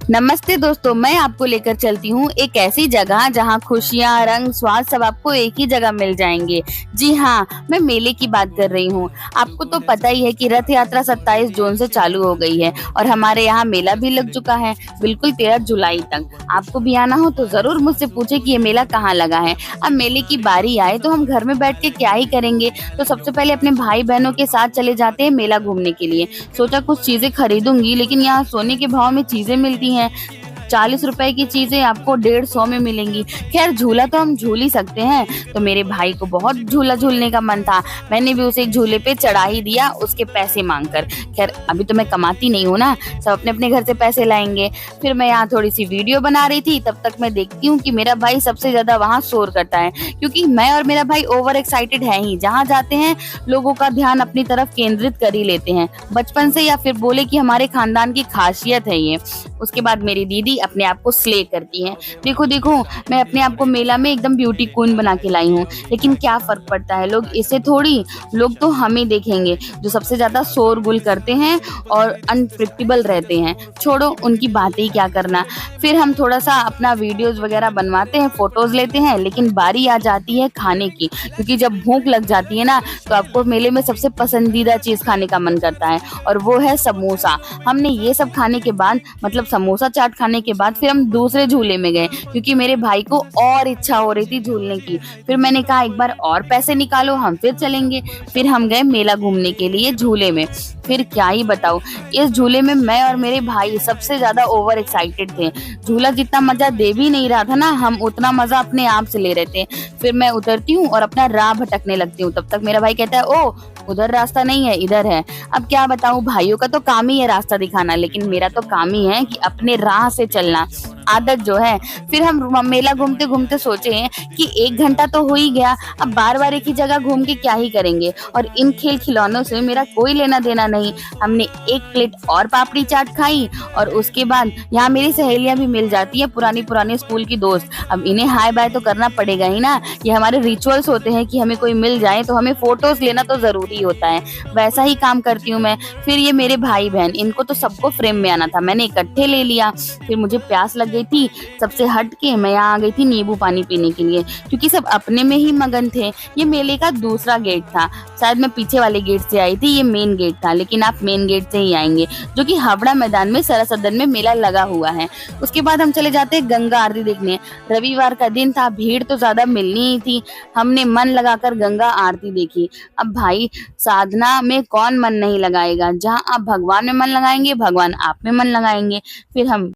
नमस्ते दोस्तों, मैं आपको लेकर चलती हूँ एक ऐसी जगह जहाँ खुशियाँ, रंग, स्वाद सब आपको एक ही जगह मिल जाएंगे। जी हाँ, मैं मेले की बात कर रही हूँ। आपको तो पता ही है कि रथ यात्रा 27 जून से चालू हो गई है और हमारे यहाँ मेला भी लग चुका है, बिल्कुल 13 जुलाई तक। आपको भी आना हो तो जरूर मुझसे पूछे कि ये मेला कहाँ लगा है। अब मेले की बारी आए तो हम घर में बैठ के क्या ही करेंगे, तो सबसे पहले अपने भाई बहनों के साथ चले जाते हैं मेला घूमने के लिए। सोचा कुछ चीजें खरीदूंगी, लेकिन यहाँ सोने के भाव में चीजें मिलती हैं। 40 रुपए की चीजें आपको 150 में मिलेंगी। खैर, झूला तो हम झूल ही सकते हैं। तो मेरे भाई को बहुत झूला झूलने का मन था, मैंने भी उसे एक झूले पे चढ़ा ही दिया उसके पैसे मांगकर। खैर, अभी तो मैं कमाती नहीं हूँ ना, सब अपने अपने घर से पैसे लाएंगे। फिर मैं यहाँ थोड़ी सी वीडियो बना रही थी, तब तक मैं देखती हूँ कि मेरा भाई सबसे ज्यादा वहाँ शोर करता है, क्योंकि मैं और मेरा भाई ओवर एक्साइटेड है ही। जहाँ जाते हैं लोगों का ध्यान अपनी तरफ केंद्रित कर ही लेते हैं, बचपन से, या फिर बोले कि हमारे खानदान की खासियत है ये। उसके बाद मेरी दीदी अपने आप को स्ले करती हैं। देखो देखो, मैं अपने आप को मेला में एकदम ब्यूटी क्वीन बना के लाई हूँ, लेकिन क्या फर्क पड़ता है, लोग इसे थोड़ी, लोग तो हमें देखेंगे जो सबसे ज्यादा शोरगुल करते हैं और अनप्रिडिक्टेबल रहते हैं। छोड़ो, उनकी बातें ही क्या करना। फिर हम थोड़ा सा अपना वीडियोज वगैरह बनवाते हैं, फोटोज लेते हैं, लेकिन बारी आ जाती है खाने की, क्योंकि जब भूख लग जाती है ना, तो आपको मेले में सबसे पसंदीदा चीज खाने का मन करता है, और वो है समोसा। हमने ये सब खाने के बाद, मतलब समोसा चाट खाने के बाद, फिर हम दूसरे झूले में गए, क्योंकि मेरे भाई को और इच्छा हो रही थी झूलने की। फिर मैंने कहा एक बार और पैसे निकालो, हम फिर चलेंगे। फिर हम गए मेला घूमने के लिए झूले में। फिर क्या ही बताऊं, इस झूले में मैं और मेरे भाई सबसे ज्यादा ओवर एक्साइटेड थे। झूला जितना मजा दे भी नहीं रहा था ना, हम उतना मजा अपने आप से ले रहे थे। फिर मैं उतरती हूँ और अपना राह भटकने लगती हूँ, तब तक मेरा भाई कहता है, ओ उधर रास्ता नहीं है, इधर है। अब क्या बताऊं, भाइयों का तो काम ही है रास्ता दिखाना, लेकिन मेरा तो काम ही है कि अपने राह से चलना, आदत जो है। फिर हम मेला घूमते घूमते सोचे कि 1 घंटा तो हो ही गया, अब बार बार एक ही जगह घूम के क्या ही करेंगे, और इन खेल खिलौनों से मेरा कोई लेना देना नहीं। हमने एक प्लेट और पापड़ी चाट खाई, और उसके बाद यहाँ मेरी सहेलियां भी मिल जाती है, पुरानी पुरानी स्कूल की दोस्त। अब इन्हें हाय बाय तो करना पड़ेगा ही ना, ये हमारे रिचुअल्स होते हैं कि हमें कोई मिल जाए तो हमें फोटोज लेना तो जरूरी होता है। वैसा ही काम करती हूँ मैं। फिर ये मेरे भाई बहन, इनको तो सबको फ्रेम में आना था, मैंने इकट्ठे ले लिया। फिर मुझे प्यास लग गई थी, सबसे हट के मैं यहाँ आ गई थी नींबू पानी पीने के लिए, क्योंकि सब अपने में ही मगन थे। ये मेले का दूसरा गेट था, शायद मैं पीछे वाले गेट से आई थी, ये मेन गेट था, लेकिन आप मेन गेट से ही आएंगे, जो कि हावड़ा मैदान में सरा सदन में मेला लगा हुआ है। उसके बाद हम चले जाते हैं गंगा आरती देखने। रविवार का दिन था, भीड़ तो ज्यादा मिलनी ही थी, हमने मन लगाकर गंगा आरती देखी। अब भाई, साधना में कौन मन नहीं लगाएगा, जहाँ आप भगवान में मन लगाएंगे, भगवान आप में मन लगाएंगे। फिर हम